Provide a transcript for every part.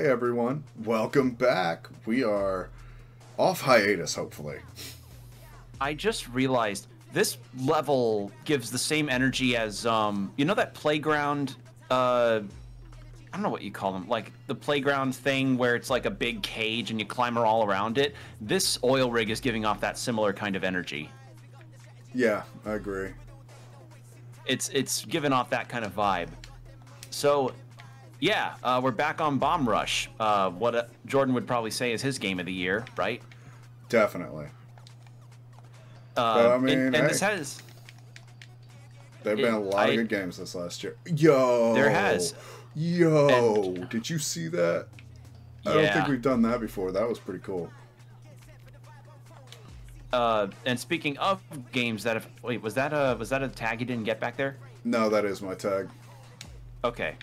Hey everyone, welcome back. We are off hiatus, hopefully. I just realized this level gives the same energy as you know that playground I don't know what you call them, like the playground thing where it's like a big cage and you climb all around it. This oil rig is giving off that similar kind of energy. Yeah, I agree. It's giving off that kind of vibe. So yeah, we're back on Bomb Rush. What Jordan would probably say is his game of the year, right? Definitely. But I mean, and hey, this has there've been a lot of good games this last year. Yo, there has. Yo, And, did you see that? Yeah. I don't think we've done that before. That was pretty cool. And speaking of games that have, wait, was that a tag you didn't get back there? No, that is my tag. Okay.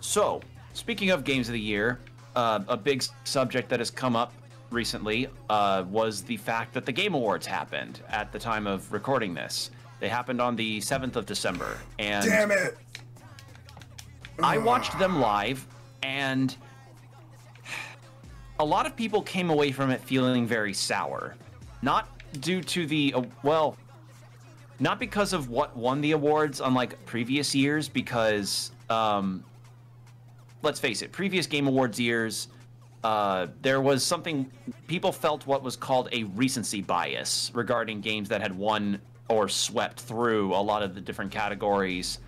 So speaking of games of the year, a big subject that has come up recently was the fact that the Game Awards happened at the time of recording this. They happened on the 7th of December, and Damn it! I watched them live, and a lot of people came away from it feeling very sour. Not due to the, well, not because of what won the awards, unlike previous years, because, let's face it, previous Game Awards years, there was something, people felt what was called a recency bias regarding games that had won or swept through a lot of the different categories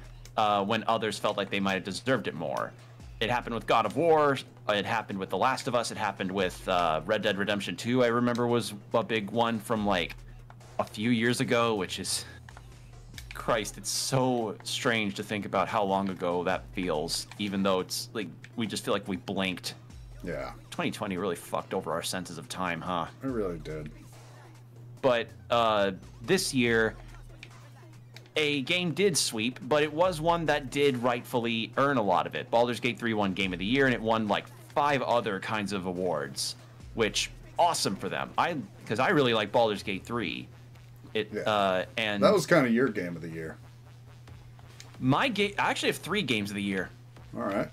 when others felt like they might have deserved it more. It happened with God of War, it happened with The Last of Us, it happened with Red Dead Redemption 2, I remember was a big one from like a few years ago, which is, Christ, it's so strange to think about how long ago that feels, even though it's like, we just feel like we blinked. Yeah. 2020 really fucked over our senses of time, huh? It really did. But this year, a game did sweep, but it was one that did rightfully earn a lot of it. Baldur's Gate 3 won Game of the Year, and it won like 5 other kinds of awards, which awesome for them. Because I really like Baldur's Gate 3. And that was kind of your game of the year. My game, I actually have 3 games of the year. All right.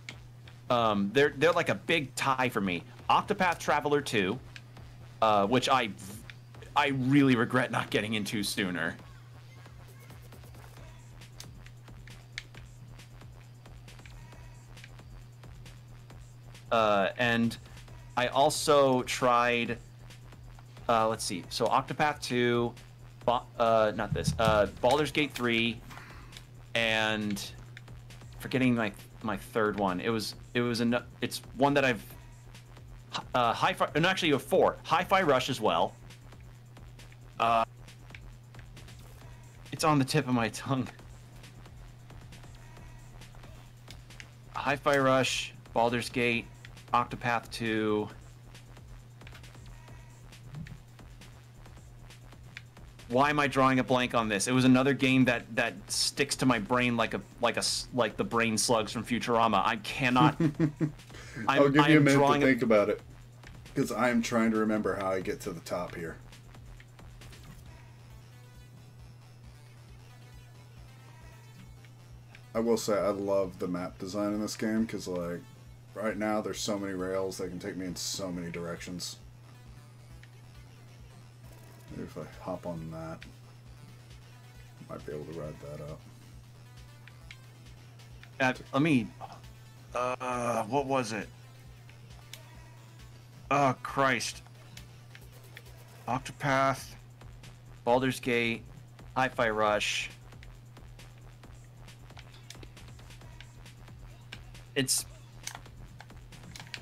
They're like a big tie for me. Octopath Traveler 2, which I really regret not getting into sooner. And I also tried, let's see, so Octopath 2, not this, Baldur's Gate 3, and forgetting my third one. It's one that I've, Hi-Fi, and actually you have 4. Hi-Fi Rush as well. It's on the tip of my tongue. Hi-Fi Rush, Baldur's Gate, Octopath 2. Why am I drawing a blank on this? It was another game that sticks to my brain like the brain slugs from Futurama. I cannot. I'll give you a minute to think about it, because I'm trying to remember how I get to the top here. I will say I love the map design in this game, because like right now there's so many rails that can take me in so many directions. Maybe if I hop on that, I might be able to ride that up. Let me. What was it? Oh Christ! Octopath, Baldur's Gate, Hi-Fi Rush.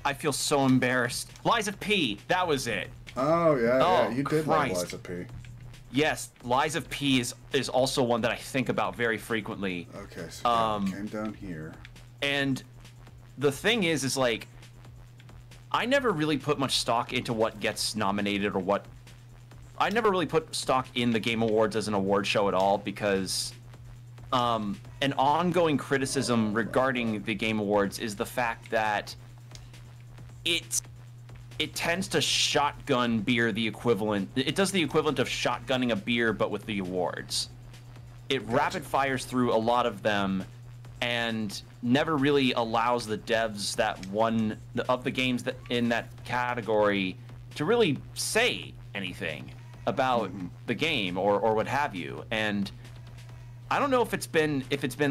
I feel so embarrassed. Lies of P, that was it. Oh, yeah, you did like Christ. Lies of P. Yes, Lies of P is also one that I think about very frequently. Okay, so yeah, came down here. And the thing is like, I never really put much stock into what gets nominated or what... I never really put stock in the Game Awards as an award show at all, because an ongoing criticism regarding the Game Awards is the fact that it tends to shotgun beer the equivalent. It does the equivalent of shotgunning a beer, but with the awards. It rapid fires through a lot of them, and never really allows the devs that won of the games that in that category to really say anything about the game or what have you. And I don't know if it's been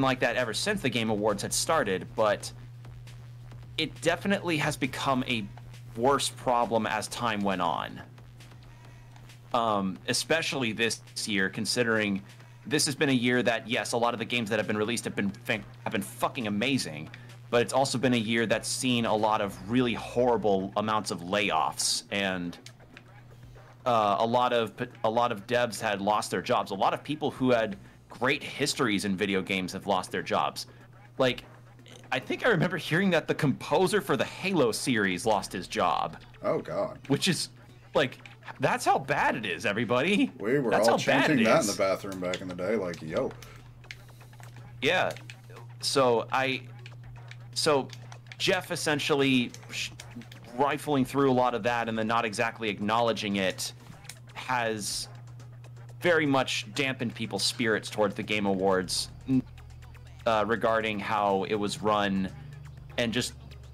like that ever since the Game Awards had started, but it definitely has become a worse problem as time went on. Especially this year, considering this has been a year that, yes, a lot of the games that have been released have been fucking amazing, but it's also been a year that's seen a lot of really horrible amounts of layoffs, and a lot of devs had lost their jobs. A lot of people who had great histories in video games have lost their jobs. Like, I think I remember hearing that the composer for the Halo series lost his job. Oh, God. Which is, like, that's how bad it is, everybody. We were all chanting that in the bathroom back in the day, like, yo. Yeah. So Jeff essentially rifling through a lot of that and then not exactly acknowledging it has very much dampened people's spirits towards the Game Awards regarding how it was run, and just,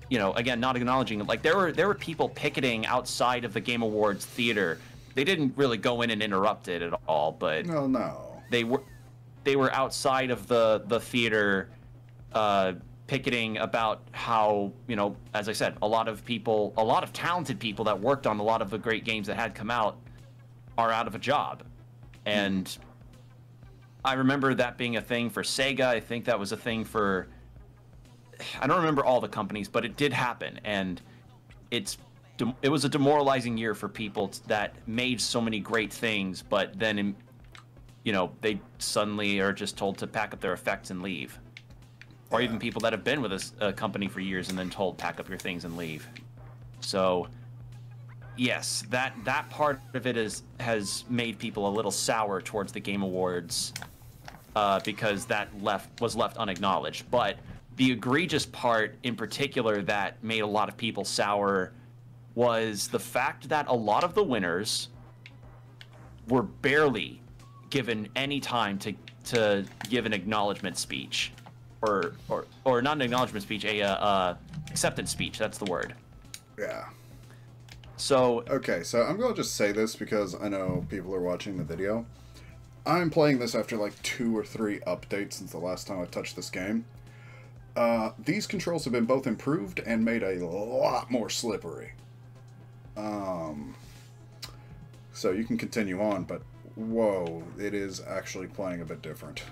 you know, again, not acknowledging it. Like, there were people picketing outside of the Game Awards theater. They didn't really go in and interrupt it at all, but no. They were outside of the theater picketing about how, you know, as I said, a lot of talented people that worked on a lot of the great games that had come out are out of a job. And I remember that being a thing for Sega. I think that was a thing for, I don't remember all the companies, but it did happen. And it was a demoralizing year for people that made so many great things, but then, you know, they suddenly are just told to pack up their effects and leave. Or even people that have been with a company for years and then told, pack up your things and leave. So, yes, that part of it has made people a little sour towards the Game Awards because that was left unacknowledged. But the egregious part in particular that made a lot of people sour was the fact that a lot of the winners were barely given any time to give an acknowledgement speech, or not an acknowledgement speech, a acceptance speech. That's the word. Yeah. So okay, so I'm gonna just say this because I know people are watching the video. I'm playing this after like 2 or 3 updates since the last time I touched this game. These controls have been both improved and made a lot more slippery. So you can continue on, but whoa, it is actually playing a bit different.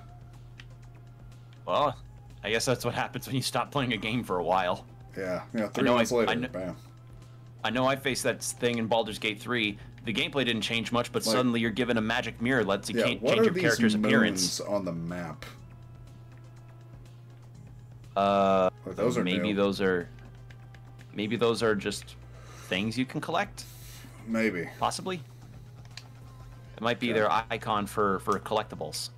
Well, I guess that's what happens when you stop playing a game for a while. Yeah, 3 months later, bam. I know I faced that thing in Baldur's Gate 3. The gameplay didn't change much, but suddenly you're given a magic mirror that lets you change your character's appearance. What are these moons on the map? Those are maybe new. Maybe those are just things you can collect. Maybe. Possibly. It might be their icon for collectibles.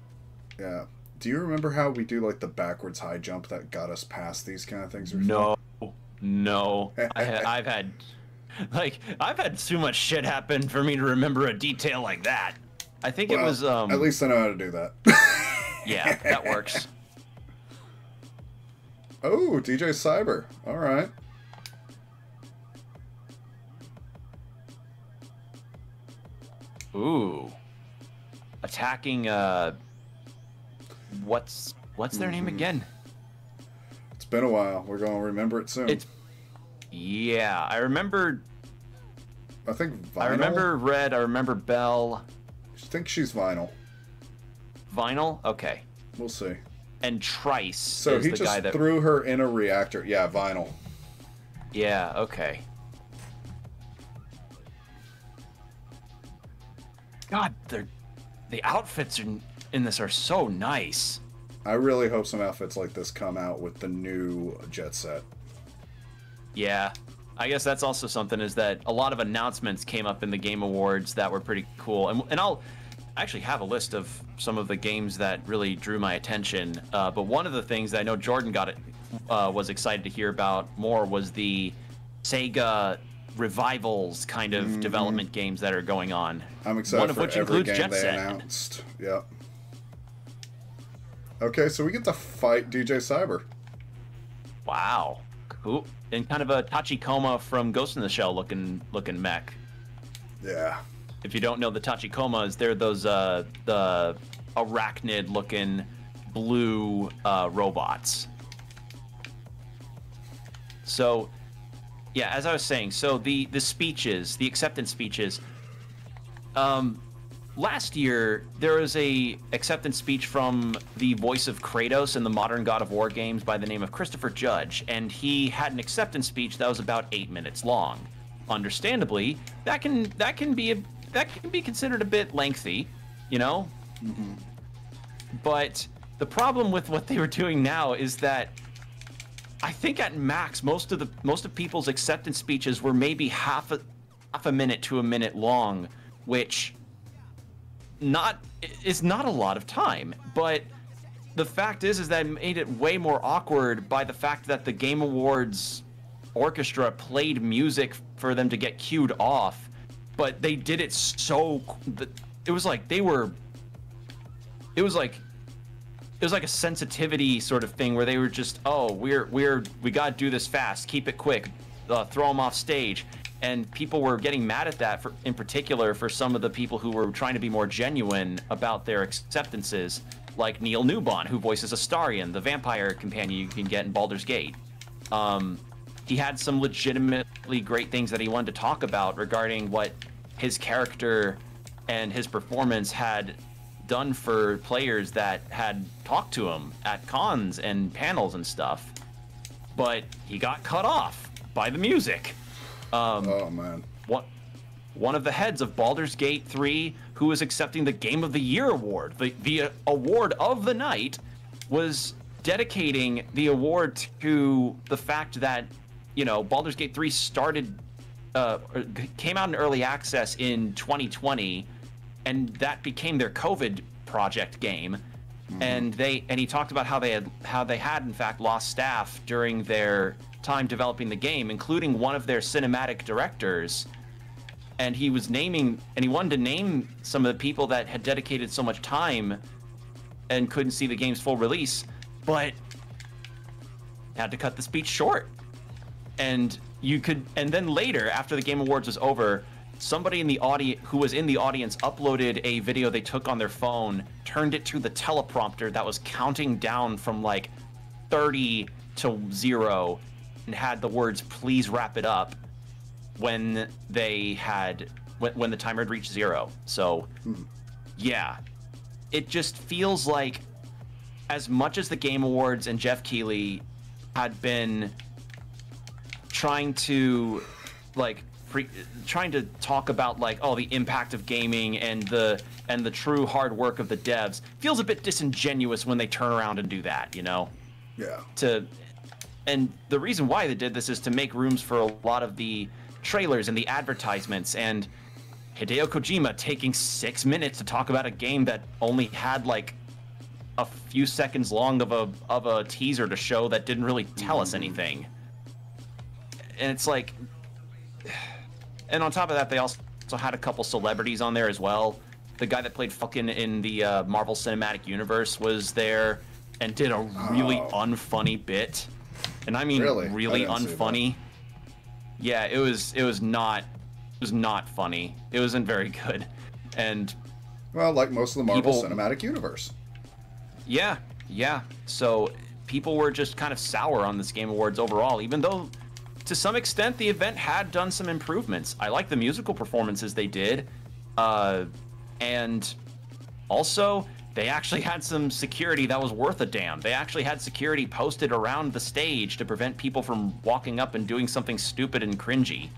Yeah. Do you remember how we do like the backwards high jump that got us past these kind of things? No. I've had too much shit happen for me to remember a detail like that. I think it was at least I know how to do that. Yeah, that works. Oh, DJ Cyber. All right. Ooh. Attacking what's their name again? It's been a while. We're going to remember it soon. Yeah, I remember. I think Vinyl. I remember Red. I remember Bell. I think she's Vinyl. Vinyl? Okay. We'll see. And Trice. So is he the just guy that threw her in a reactor. Yeah, Vinyl. Yeah. Okay. God, the outfits in this are so nice. I really hope some outfits like this come out with the new Jet Set. Yeah, I guess that's also something, is that a lot of announcements came up in the Game Awards that were pretty cool. And I'll actually have a list of some of the games that really drew my attention. But one of the things that I know Jordan was excited to hear about more was the Sega revivals kind of development games that are going on. I'm excited one of for which every includes game Jet they Set. announced. Yep. Okay, so we get to fight DJ Cyber. Wow, cool. In kind of a Tachikoma from Ghost in the Shell looking mech. Yeah. If you don't know the Tachikomas, they're those the arachnid looking blue robots. So yeah, as I was saying, so the speeches, the acceptance speeches, last year there was a acceptance speech from the voice of Kratos in the modern God of War games by the name of Christopher Judge, and he had an acceptance speech that was about 8 minutes long. Understandably, that can be considered a bit lengthy, you know? Mm-hmm. But the problem with what they were doing now is that I think at max most of people's acceptance speeches were maybe half a minute to a minute long, which is not a lot of time. But the fact is that it made it way more awkward by the fact that the Game Awards orchestra played music for them to get cued off, but they did it so it was like a sensitivity sort of thing where they were just, oh, we gotta do this fast, keep it quick, throw them off stage. And people were getting mad at that, in particular for some of the people who were trying to be more genuine about their acceptances, like Neil Newbon, who voices Astarion, the vampire companion you can get in Baldur's Gate. He had some legitimately great things that he wanted to talk about regarding what his character and his performance had done for players that had talked to him at cons and panels and stuff. But he got cut off by the music. Oh, man. One of the heads of Baldur's Gate 3, who was accepting the Game of the Year award, the award of the night, was dedicating the award to the fact that, you know, Baldur's Gate 3 came out in early access in 2020, and that became their COVID project game. Mm-hmm. And he talked about how they had in fact lost staff during their time developing the game, including one of their cinematic directors. And he wanted to name some of the people that had dedicated so much time and couldn't see the game's full release, but had to cut the speech short. And then later, after the Game Awards was over, somebody who was in the audience uploaded a video they took on their phone, turned it to the teleprompter that was counting down from like 30 to 0, and had the words "please wrap it up" when the timer had reached 0. So yeah, it just feels like, as much as the Game Awards and Jeff Keighley had been trying to talk about like, oh, the impact of gaming and the true hard work of the devs, feels a bit disingenuous when they turn around and do that, you know? Yeah. And the reason why they did this is to make rooms for a lot of the trailers and the advertisements, and Hideo Kojima taking 6 minutes to talk about a game that only had like a few seconds long of a teaser to show that didn't really tell us anything. And it's like, and on top of that, they also had a couple celebrities on there as well. The guy that played fucking in the Marvel Cinematic Universe was there and did a really unfunny bit. And I mean really unfunny. Yeah, it was not funny. It wasn't very good. And well, like most of the Marvel Cinematic Universe. Yeah. So people were just kind of sour on this Game Awards overall, even though to some extent the event had done some improvements. I like the musical performances they did. And also, they actually had some security that was worth a damn. They actually had security posted around the stage to prevent people from walking up and doing something stupid and cringy.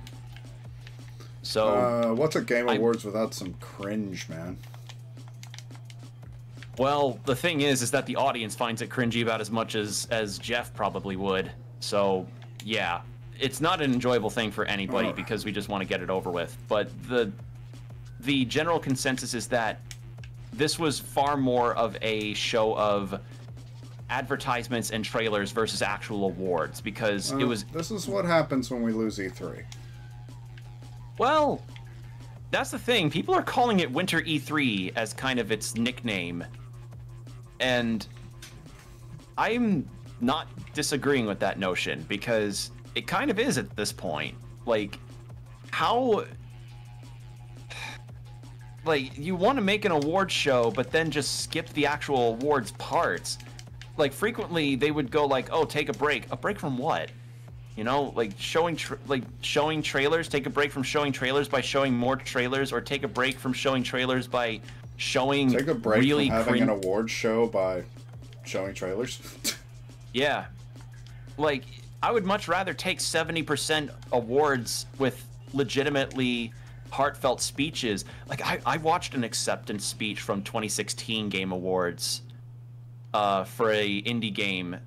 So what's a Game Awards without some cringe, man? Well, the thing is that the audience finds it cringy about as much as Jeff probably would. So yeah, it's not an enjoyable thing for anybody because we just want to get it over with. But the general consensus is that this was far more of a show of advertisements and trailers versus actual awards, because it was... This is what happens when we lose E3. Well, that's the thing. People are calling it Winter E3 as kind of its nickname. And I'm not disagreeing with that notion, because it kind of is at this point. Like, how, like, you want to make an award show, but then just skip the actual awards parts. Like, frequently they would go like, oh, take a break. A break from what? You know, like showing trailers. Take a break from showing trailers by showing more trailers, or take a break from showing trailers by showing take a break really from having an award show by showing trailers. Yeah, like, I would much rather take 70% awards with legitimately heartfelt speeches. Like, I watched an acceptance speech from 2016 Game Awards for a indie game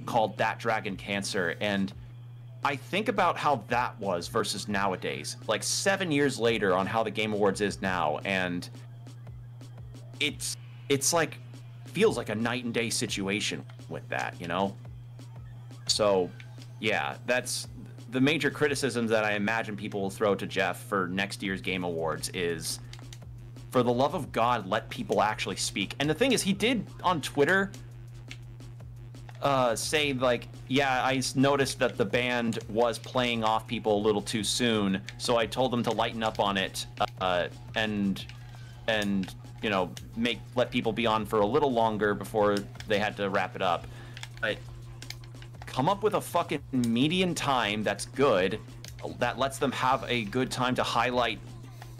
called That Dragon Cancer, and I think about how that was versus nowadays, like 7 years later, on how the Game Awards is now, and it's like, feels like a night and day situation with that, you know? So yeah, that's the major criticisms that I imagine people will throw to Jeff for next year's Game Awards is, for the love of God, let people actually speak. And the thing is, he did on Twitter say, like, yeah, I noticed that the band was playing off people a little too soon, so I told them to lighten up on it, and you know, let people be on for a little longer before they had to wrap it up. But come up with a fucking median time that's good, that lets them have a good time to highlight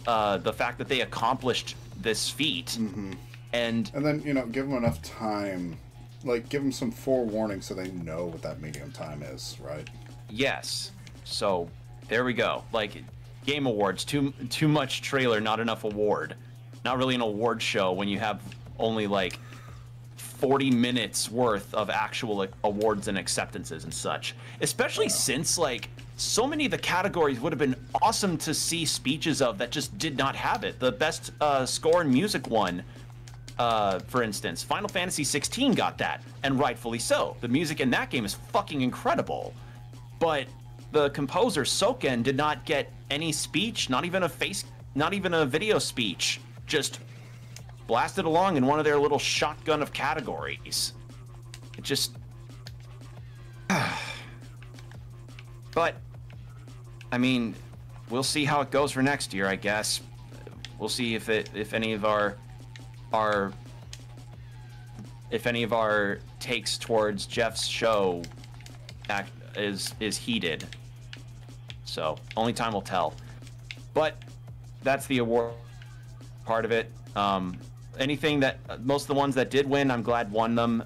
the fact that they accomplished this feat. Mm-hmm. And then, you know, give them enough time, like, give them some forewarning so they know what that medium time is, right? Yes. So there we go. Like, Game Awards, too much trailer, not enough award. Not really an award show when you have only like 40 minutes worth of actual awards and acceptances and such. Especially since, like, so many of the categories would have been awesome to see speeches of that just did not have it. The best score and music one, for instance, Final Fantasy 16 got that, and rightfully so. The music in that game is fucking incredible. But the composer Soken did not get any speech, not even a video speech. Just blasted along in one of their little shotgun of categories. It just... But, I mean, we'll see how it goes for next year, I guess. We'll see if any of our takes towards Jeff's show is heated. So, only time will tell. But that's the award part of it. Anything that most of the ones that did win, I'm glad won them.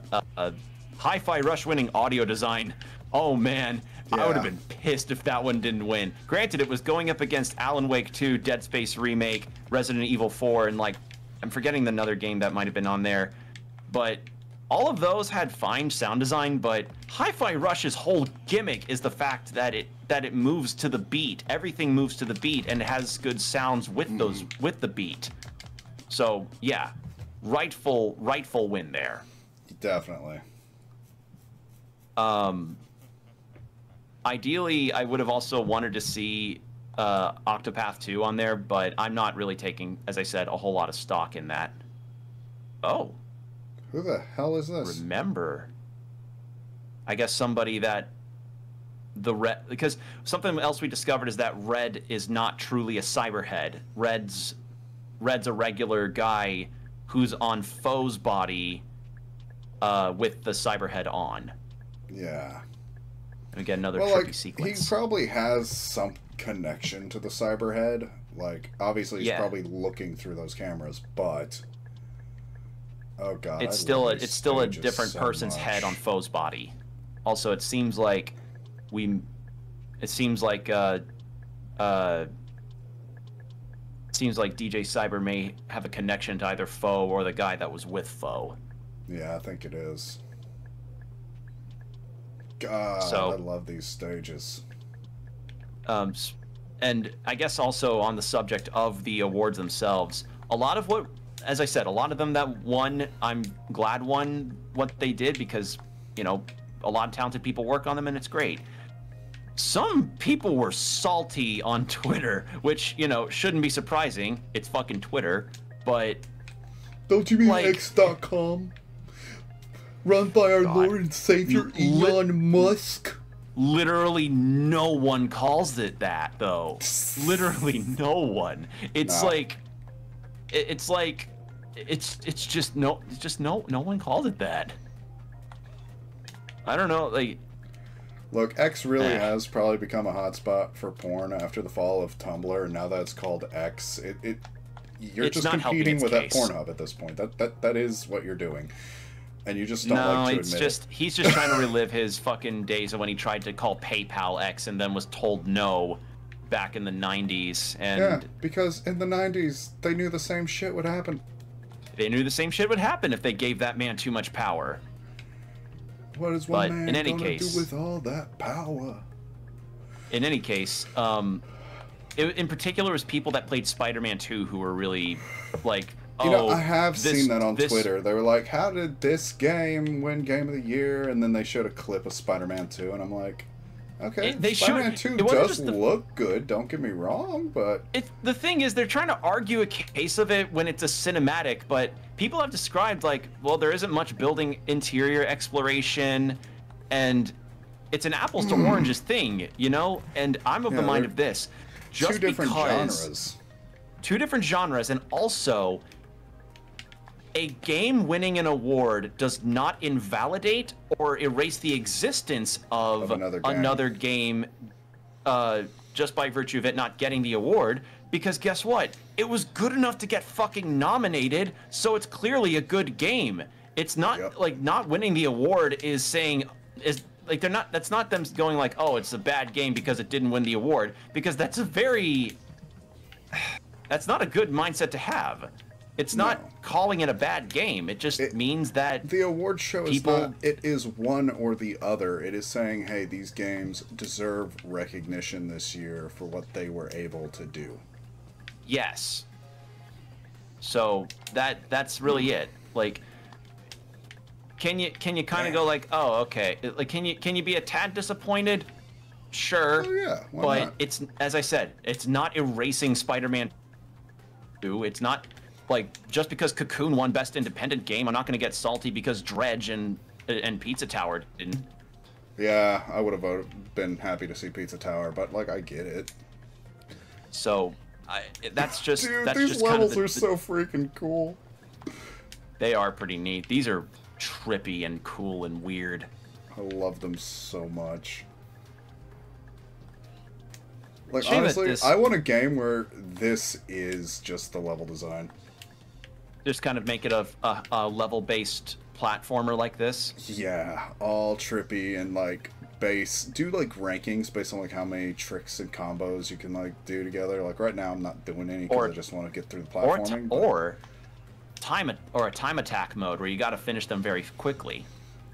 Hi-Fi Rush winning audio design. Oh man, yeah. I would have been pissed if that one didn't win. Granted, it was going up against Alan Wake 2, Dead Space Remake, Resident Evil 4, and, like, I'm forgetting another game that might have been on there. But all of those had fine sound design, but Hi-Fi Rush's whole gimmick is the fact that it moves to the beat. Everything moves to the beat, and it has good sounds with with the beat. So yeah, rightful win there. Definitely. Ideally, I would have also wanted to see Octopath 2 on there, but I'm not really taking, as I said, a whole lot of stock in that. Oh. Who the hell is this? Remember. I guess somebody that because something else we discovered is that Red is not truly a cyberhead. Red's a regular guy who's on Foe's body with the cyberhead on. Yeah. And we get another trippy sequence. He probably has some connection to the cyberhead. Like, obviously he's probably looking through those cameras, but oh god. It's still a different person's head on Foe's body. Also, it seems like DJ Cyber may have a connection to either Foe or the guy that was with Foe. Yeah, I think it is. God, I love these stages. And I guess also on the subject of the awards themselves, a lot of what, as I said, a lot of them that won, I'm glad won what they did because, you know, a lot of talented people work on them and it's great. Some people were salty on Twitter, which, you know, shouldn't be surprising. It's fucking Twitter, but... Don't you mean like, X.com? Run by our God. Lord and Savior Elon Musk. Literally no one calls it that, though. Literally no one. It's No. like, it's like, it's just no one calls it that. I don't know, like. Look, X really has probably become a hotspot for porn after the fall of Tumblr, and now that it's called X, you're It's just not competing with case. that Pornhub at this point. That is what you're doing, and you just don't like to admit it. He's just trying to relive his fucking days of when he tried to call PayPal X and then was told no back in the 90s. And yeah, because in the 90s they knew the same shit would happen. They knew the same shit would happen if they gave that man too much power. What is one man gonna do with all that power? In any case, in particular, it was people that played Spider-Man 2 who were really like, you know, I have seen that on Twitter. They were like, how did this game win Game of the Year? And then they showed a clip of Spider-Man 2, and I'm like, okay, Spider-Man 2 does look good, don't get me wrong, but... The thing is, they're trying to argue a case of it when it's a cinematic, but people have described, like, well, there isn't much building interior exploration, and it's an apples to oranges thing, you know? And I'm of the mind of this. Just two different genres. Two different genres, and also... a game winning an award does not invalidate or erase the existence of another game just by virtue of it not getting the award, because guess what? It was good enough to get fucking nominated, so it's clearly a good game. It's not like not winning the award is saying like that's not them going like, oh, it's a bad game because it didn't win the award, because that's not a good mindset to have. It's not calling it a bad game. It just means that the award show is not, it is one or the other. It is saying, hey, these games deserve recognition this year for what they were able to do. Yes. So that's really it. Like, can you kind of go like, oh, okay. Like, can you be a tad disappointed? Sure. Oh, yeah. Why but not? It's, as I said, it's not erasing Spider-Man 2. It's not. Like, just because Cocoon won Best Independent Game, I'm not going to get salty because Dredge and Pizza Tower didn't. Yeah, I would have been happy to see Pizza Tower, but, like, I get it. So, that's just... Dude, that's these just levels kind of are so freaking cool. They are pretty neat. These are trippy and cool and weird. I love them so much. Like, honestly, I want a game where this is just the level design. Just kind of make it a level-based platformer like this. Yeah, all trippy and like base. Do like rankings based on like how many tricks and combos you can like do together. Like right now, I'm not doing any because I just want to get through the platforming. Or a time attack mode where you got to finish them very quickly.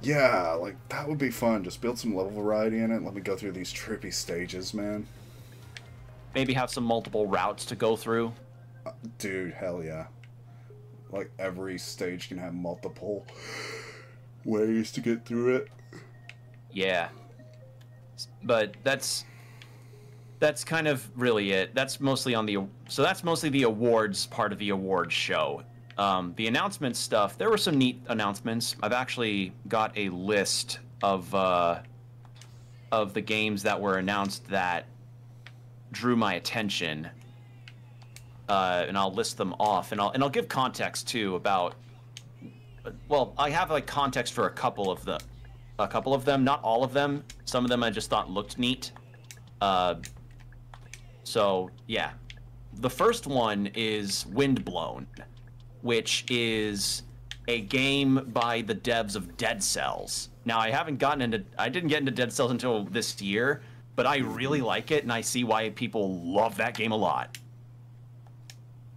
Yeah, like that would be fun. Just build some level variety in it. Let me go through these trippy stages, man. Maybe have some multiple routes to go through. Dude, hell yeah. Like, every stage can have multiple ways to get through it. Yeah. But that's kind of really it. That's mostly that's mostly the awards part of the awards show. The announcement stuff, there were some neat announcements. I've actually got a list of the games that were announced that drew my attention. And I'll list them off, and I'll give context too about. Well, I have like context for a couple of them, not all of them. Some of them I just thought looked neat. So yeah, the first one is Windblown, which is a game by the devs of Dead Cells. Now I didn't get into Dead Cells until this year, but I really like it, and I see why people love that game a lot.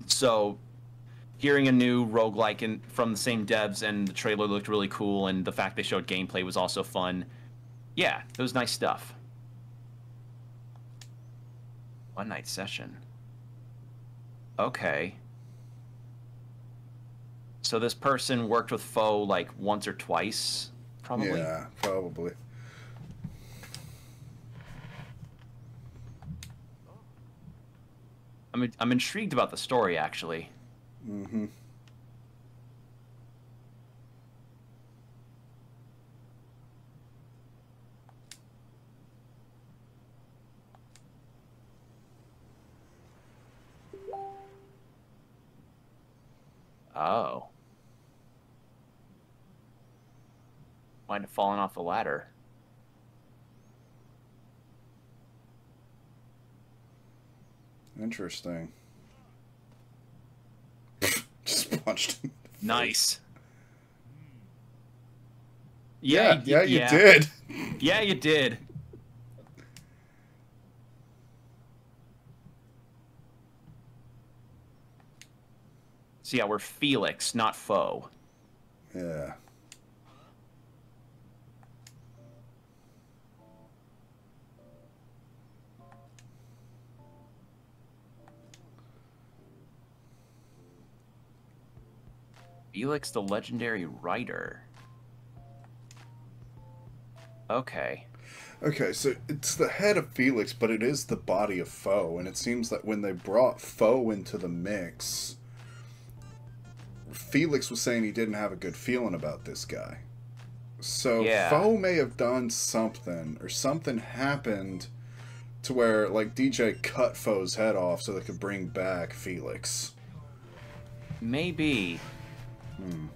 So, hearing a new roguelike from the same devs, and the trailer looked really cool, and the fact they showed gameplay was also fun. Yeah, it was nice stuff. One night session. Okay. So this person worked with Foe like once or twice, probably? Yeah, probably. I'm intrigued about the story, actually. Mm-hmm. Oh. Might have fallen off the ladder. Interesting. Just punched him. Nice. Yeah, you did. Yeah, you did. So yeah, we're Felix, not foe. Yeah. Felix the legendary writer. Okay. Okay, so it's the head of Felix, but it is the body of Foe, and it seems that when they brought Foe into the mix, Felix was saying he didn't have a good feeling about this guy. So Yeah. Foe may have done something, or something happened to where, like, DJ cut Foe's head off so they could bring back Felix. Maybe.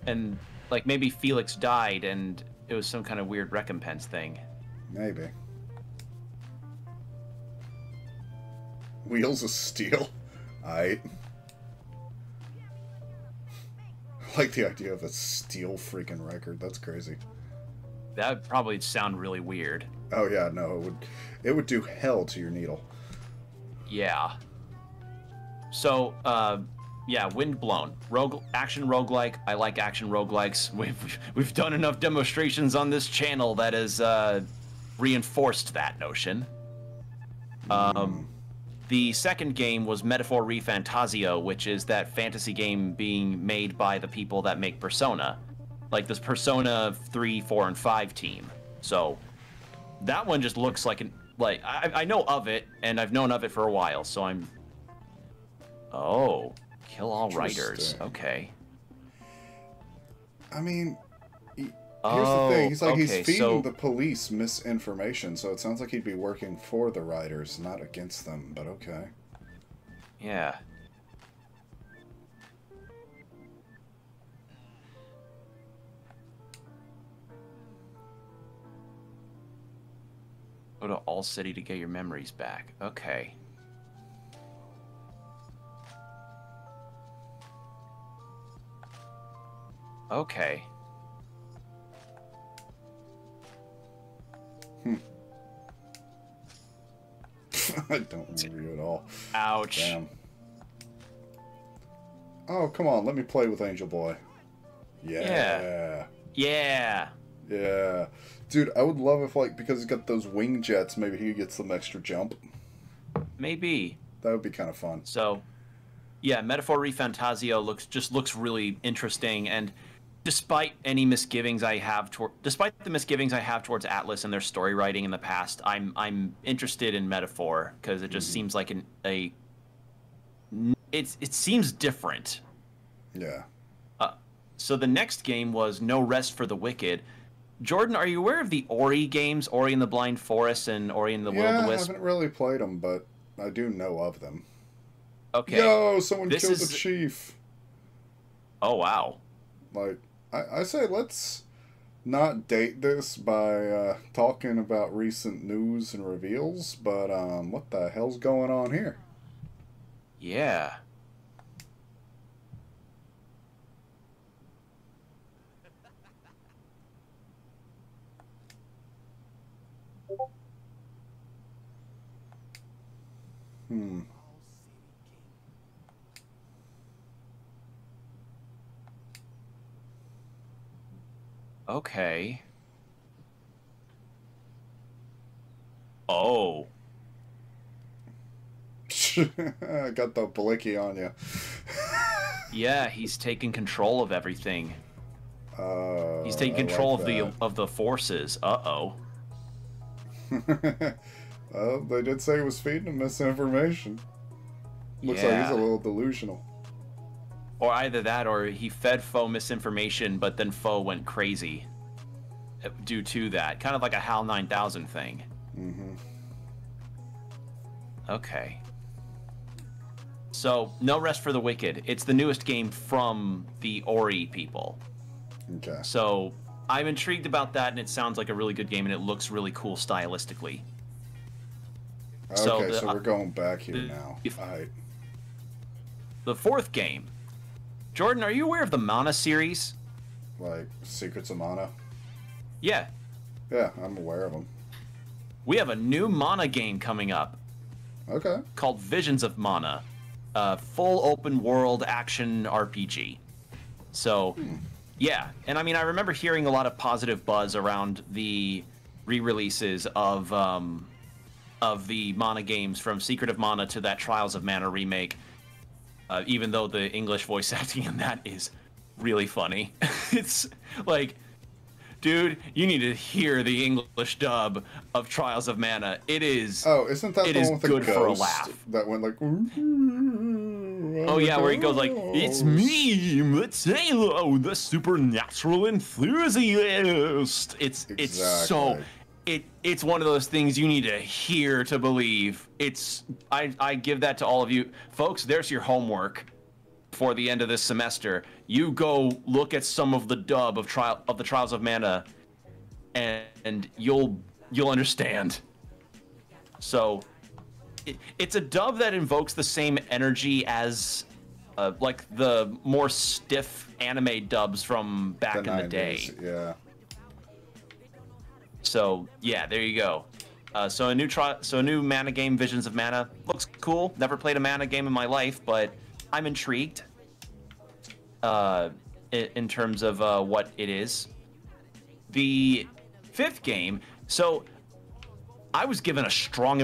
And, like, maybe Felix died and it was some kind of weird recompense thing. Maybe. Wheels of Steel? I like the idea of a steel freaking record. That's crazy. That would probably sound really weird. Oh yeah, no, it would do hell to your needle. Yeah. So, yeah, Windblown. Action roguelike. I like action roguelikes. We've done enough demonstrations on this channel that has reinforced that notion. The second game was Metaphor ReFantazio, which is that fantasy game being made by the people that make Persona. Like this Persona 3, 4, and 5 team. So that one just looks like I know of it, and I've known of it for a while, so I'm... Oh, kill all writers. Okay. I mean, here's the thing. He's like, okay, he's feeding the police misinformation, so it sounds like he'd be working for the writers, not against them, but okay. Yeah. Go to All City to get your memories back. Okay. Okay. I don't remember you at all. Ouch. Damn. Oh, come on. Let me play with Angel Boy. Yeah. Yeah. Yeah. Dude, I would love if, like, because he's got those wing jets, maybe he gets some extra jump. Maybe. That would be kind of fun. So, yeah, Metaphor ReFantazio looks really interesting, and despite any misgivings I have despite the misgivings I have towards Atlas and their story writing in the past, I'm interested in Metaphor because it just seems like it seems different. Yeah. So the next game was No Rest for the Wicked. Jordan, are you aware of the Ori games, Ori and the Blind Forest and Ori and the Will of the Wisp? I haven't really played them, but I do know of them. Okay. Yo, someone killed the chief. Oh, wow. Like, I say let's not date this by talking about recent news and reveals, but what the hell's going on here? Yeah. Okay. Oh. I got the blicky on you. Yeah, he's taking control of everything. He's taking control of the forces. Uh-oh. Well, they did say he was feeding him misinformation. Looks like he's a little delusional. Or either that, or he fed Foe misinformation, but then Foe went crazy due to that. Kind of like a HAL 9000 thing. Okay. So, No Rest for the Wicked. It's the newest game from the Ori people. Okay. So, I'm intrigued about that, and it sounds like a really good game, and it looks really cool stylistically. Okay, so we're going back here now. Alright. The fourth game. Jordan, are you aware of the Mana series? Like, Secrets of Mana? Yeah. Yeah, I'm aware of them. We have a new Mana game coming up. Okay. Called Visions of Mana. A full open world action RPG. So, yeah. And I mean, I remember hearing a lot of positive buzz around the re-releases of the Mana games, from Secret of Mana to that Trials of Mana remake. Even though the English voice acting in that is really funny. It's like, dude, you need to hear the English dub of Trials of Mana. It is. Oh, isn't that the one with the good ghost for a laugh? that went like? Oh yeah, where he goes like, "It's me, Mateo, the supernatural enthusiast." It's so. It's one of those things you need to hear to believe. I give that to all of you folks. There's your homework for the end of this semester. You go look at some of the dub of the Trials of Mana, and you'll understand. So it's a dub that invokes the same energy as like the more stiff anime dubs from back in the 90s, day. Yeah. So yeah, there you go. So a new Mana game, Visions of Mana, looks cool. Never played a Mana game in my life, but I'm intrigued. In terms of what it is. The fifth game. So I was given a strong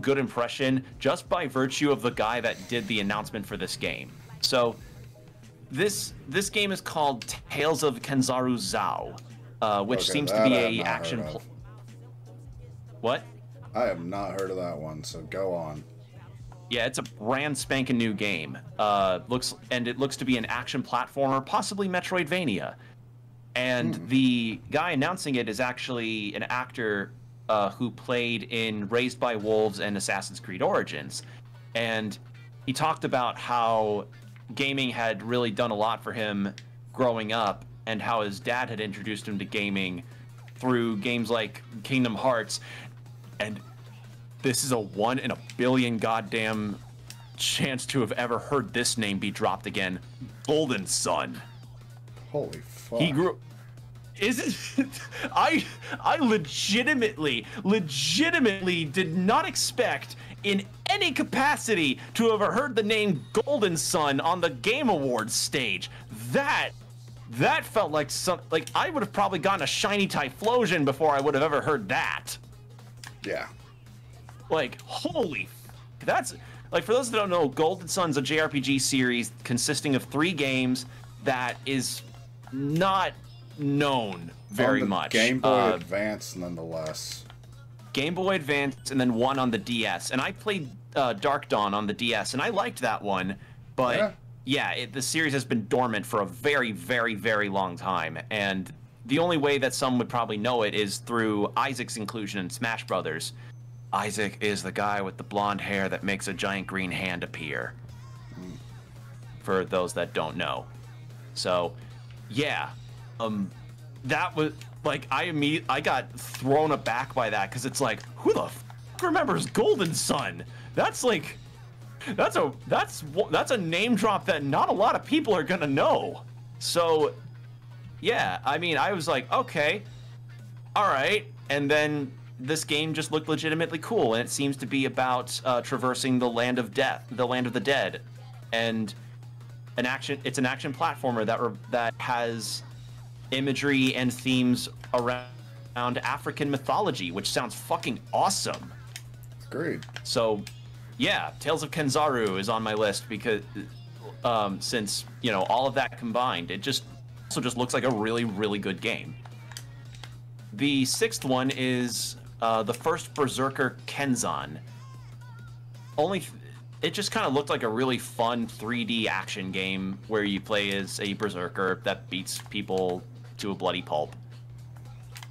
good impression, just by virtue of the guy that did the announcement for this game. So this game is called Tales of Kenzaru Zao. Which seems to be a action. What? I have not heard of that one, so go on. Yeah, it's a brand spanking new game. It looks to be an action platformer, possibly Metroidvania. And the guy announcing it is actually an actor who played in Raised by Wolves and Assassin's Creed Origins. And he talked about how gaming had really done a lot for him growing up, and how his dad had introduced him to gaming through games like Kingdom Hearts. And this is a 1 in a billion goddamn chance to have ever heard this name be dropped again. Golden Sun. Holy fuck. He grew... I legitimately did not expect in any capacity to have heard the name Golden Sun on the Game Awards stage. That felt like I would have probably gotten a shiny Typhlosion before I would have ever heard that. Yeah. Like, holy, that's like, for those that don't know, Golden Sun's a JRPG series consisting of 3 games that is not known very much. Game Boy Advance, nonetheless. Game Boy Advance, and then 1 on the DS. And I played Dark Dawn on the DS, and I liked that one, but yeah, the series has been dormant for a very, very, very long time. And the only way that some would probably know it is through Isaac's inclusion in Smash Brothers. Isaac is the guy with the blonde hair that makes a giant green hand appear. For those that don't know. So, yeah. That was, like, I got thrown aback by that, because it's like, who the f*** remembers Golden Sun? That's like... That's a name drop that not a lot of people are gonna know. So, yeah, I mean, I was like, okay, all right. And then this game just looked legitimately cool, and it seems to be about traversing the land of death, the land of the dead, and it's an action platformer that has imagery and themes around African mythology, which sounds fucking awesome. Agreed. So, yeah, Tales of Kenzaru is on my list because since, you know, all of that combined, it just looks like a really, really good game. The 6th one is the first Berserker Kenzan. It just kind of looked like a really fun 3D action game where you play as a berserker that beats people to a bloody pulp.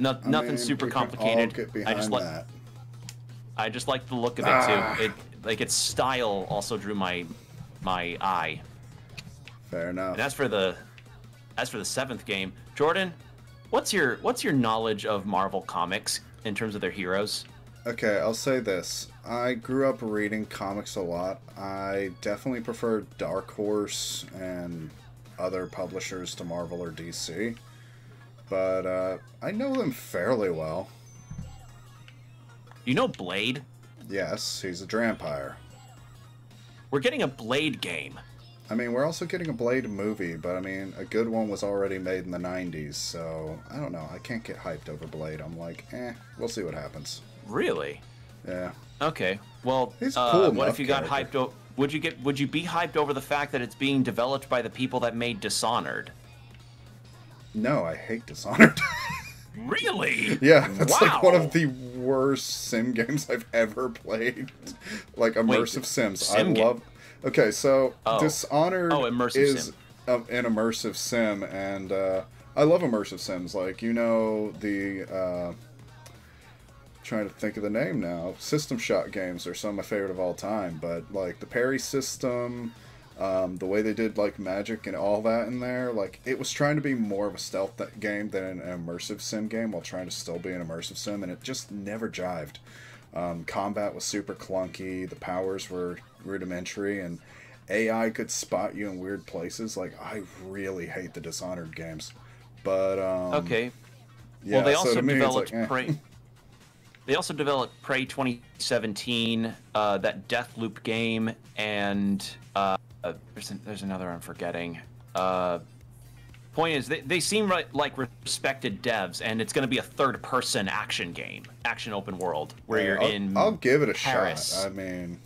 Nothing super complicated. Get behind that. I just like the look of it too. It like its style also drew my eye. Fair enough. And as for the 7th game, Jordan, what's your knowledge of Marvel comics in terms of their heroes? Okay, I'll say this. I grew up reading comics a lot. I definitely prefer Dark Horse and other publishers to Marvel or DC. But I know them fairly well. You know Blade? Yes, he's a Drampire. We're getting a Blade game. I mean, we're also getting a Blade movie, but I mean, a good one was already made in the 90s, so I don't know. I can't get hyped over Blade. I'm like, we'll see what happens. Really? Yeah. Okay. Well, he's a cool what if you got character. hyped? Would you be hyped over the fact that it's being developed by the people that made Dishonored? No, I hate Dishonored. Really? Yeah, that's wow. like one of the worst sim games I've ever played. Like immersive sims. I love. Okay, so Dishonored is an immersive sim, and I love immersive sims. Like, you know, the trying to think of the name now. System Shock games are some of my favorite of all time, but like the parry system, the way they did like magic and all that in there, like it was trying to be more of a stealth game than an immersive sim game while trying to still be an immersive sim, and it just never jived. Combat was super clunky, the powers were rudimentary, and AI could spot you in weird places. Like, I really hate the Dishonored games. But, okay. Yeah, well, they also developed like, Prey. They also developed Prey 2017, that Deathloop game, and there's another I'm forgetting. Point is, they seem like respected devs, and it's going to be a third-person action game, action open world, where you're in I'll give it a Paris. shot. I mean,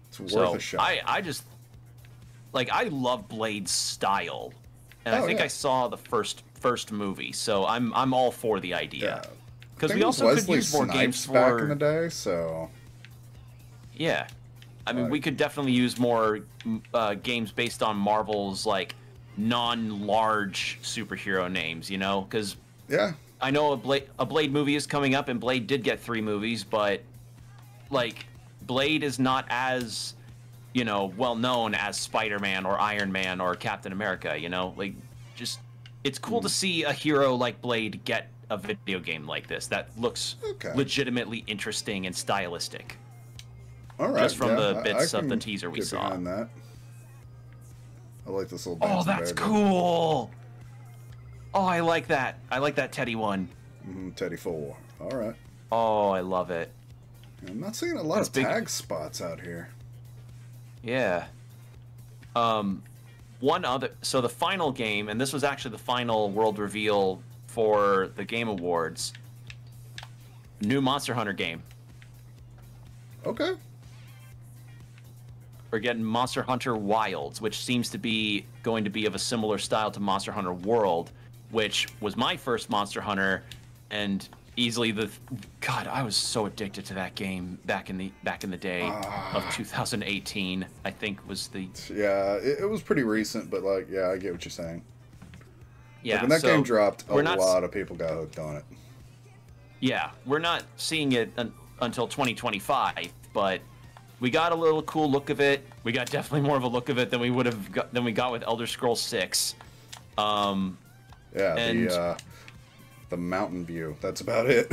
it's worth a shot. I just, like, I love Blade's style, and I think I saw the first movie, so I'm all for the idea. Because we also could use more games for back in the day, so yeah. I mean, we could definitely use more games based on Marvel's like non-large superhero names, you know? Because I know a Blade movie is coming up, and Blade did get 3 movies, but like Blade is not as, you know, well known as Spider-Man or Iron Man or Captain America, you know? Like, just it's cool to see a hero like Blade get a video game like this that looks legitimately interesting and stylistic. All right, just from the bits of the teaser we saw. That. I like this little. Oh, that's cool. Oh, I like that. I like that Teddy one. Teddy 4. All right. Oh, I love it. I'm not seeing a lot of tag spots out here. Yeah. One other. So the final game, and this was actually the final world reveal for the Game Awards. New Monster Hunter game. Okay. We're getting Monster Hunter Wilds, which seems to be going to be of a similar style to Monster Hunter World, which was my first Monster Hunter, and easily God, I was so addicted to that game back in the day of 2018. I think was the it was pretty recent, but like I get what you're saying. Yeah, like when that game dropped, a lot of people got hooked on it. Yeah, we're not seeing it until 2025, but we got a little cool look of it. We got definitely more of a look of it than we would have than we got with Elder Scrolls 6. The mountain view. That's about it.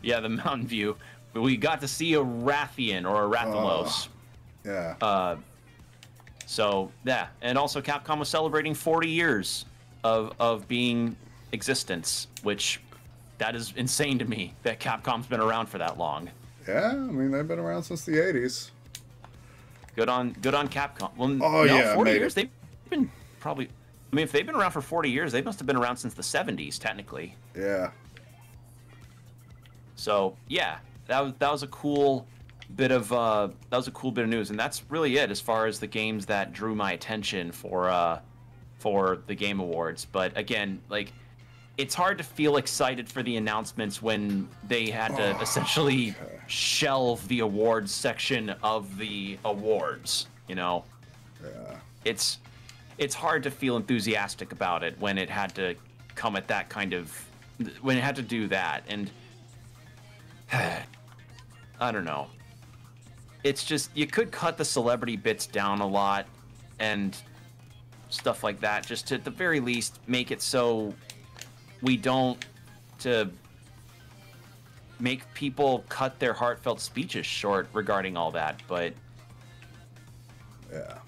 Yeah, the mountain view. We got to see a Rathian or a Rathalos. So yeah, and also Capcom was celebrating 40 years of being existence, which that is insane to me that Capcom's been around for that long. Yeah, I mean they've been around since the 80s. Good on Capcom. Well, 40 years. They've been probably. I mean, if they've been around for 40 years, they must have been around since the 70s, technically. Yeah. So yeah, that was a cool bit of news, and that's really it as far as the games that drew my attention for the Game Awards. But again, like, it's hard to feel excited for the announcements when they had to essentially shelve the awards section of the awards. You know. Yeah. It's hard to feel enthusiastic about it when it had to come at that kind of, when it had to do that. And I don't know. It's just, you could cut the celebrity bits down a lot and stuff like that, just to, at the very least, make it so we don't to make people cut their heartfelt speeches short regarding all that. But yeah,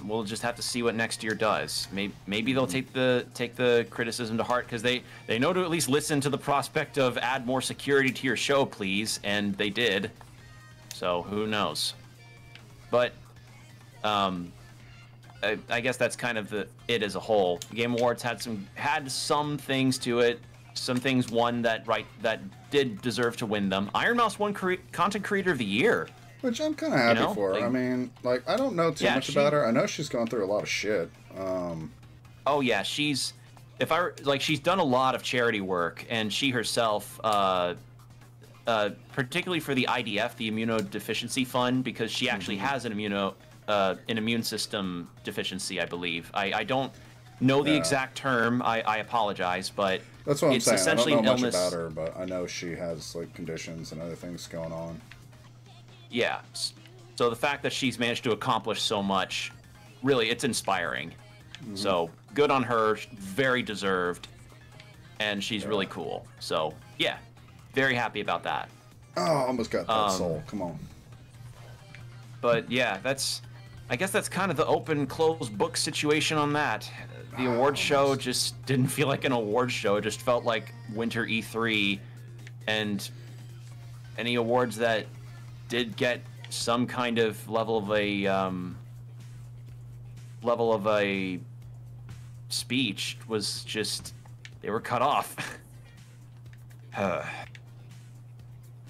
we'll just have to see what next year does. Maybe they'll take the criticism to heart, because they know to at least listen to the prospect of add more security to your show, please, and they did. So who knows? But I guess that's kind of it as a whole. The Game Awards had some things to it. Some things won that did deserve to win them. Iron Mouse won Content Creator of the Year, which I'm kind of happy for. Like, I mean, like, I don't know too much about her. I know she's gone through a lot of shit. Oh yeah, she's done a lot of charity work, and she herself, particularly for the IDF, the Immunodeficiency Fund, because she actually has an immune system deficiency, I believe. I don't know the exact term. I apologize, but that's what I'm saying. Essentially I don't know an much illness. about her, but I know she has like conditions and other things going on. Yeah. So the fact that she's managed to accomplish so much, really, it's inspiring. So good on her. Very deserved, and she's really cool. So yeah, very happy about that. Oh, almost got that soul. Come on. But yeah, I guess that's kind of the open closed book situation on that. The award show just didn't feel like an award show. It just felt like winter E3, and any awards that did get some kind of level of a speech was just, they were cut off.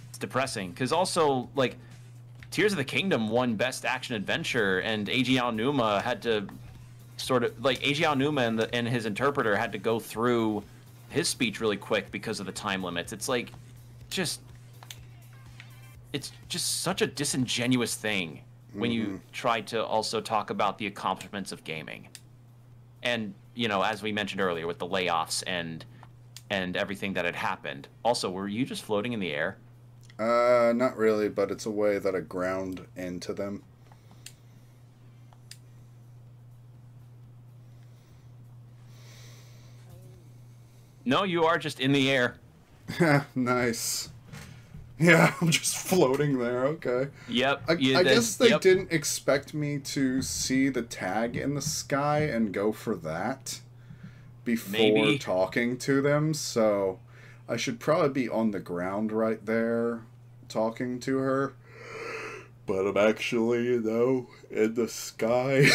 It's depressing, because also, like, Tears of the Kingdom won Best Action Adventure, and Eiji Aonuma had to Eiji Aonuma and his interpreter had to go through his speech really quick because of the time limits. It's like, it's just such a disingenuous thing when you try to also talk about the accomplishments of gaming. And, as we mentioned earlier with the layoffs and everything that had happened. Also, were you just floating in the air? Not really, but it's a way that I ground into them. No, you are just in the air. Nice. Yeah, I'm just floating there, okay. Yep. I guess they didn't expect me to see the tag in the sky and go for that before talking to them, so I should probably be on the ground right there talking to her. But I'm actually, in the sky.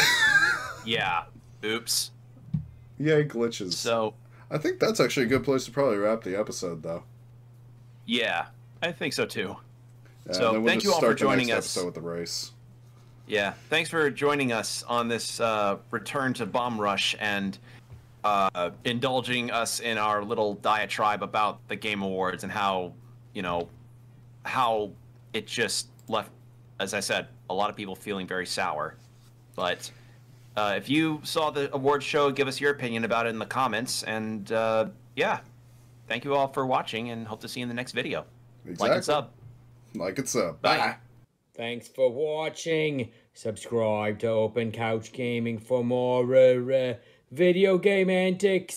Yeah. Oops. Yay, glitches. So I think that's actually a good place to probably wrap the episode, though. Yeah, I think so too. Yeah, so thank you all for joining us. Episode with the race. Yeah, thanks for joining us on this return to Bomb Rush and indulging us in our little diatribe about the Game Awards and how it just left, as I said, a lot of people feeling very sour. But if you saw the award show, give us your opinion about it in the comments. And yeah, thank you all for watching, and hope to see you in the next video. Exactly. Like and sub. Like and sub. Bye. Thanks for watching. Subscribe to Open Couch Gaming for more video game antics.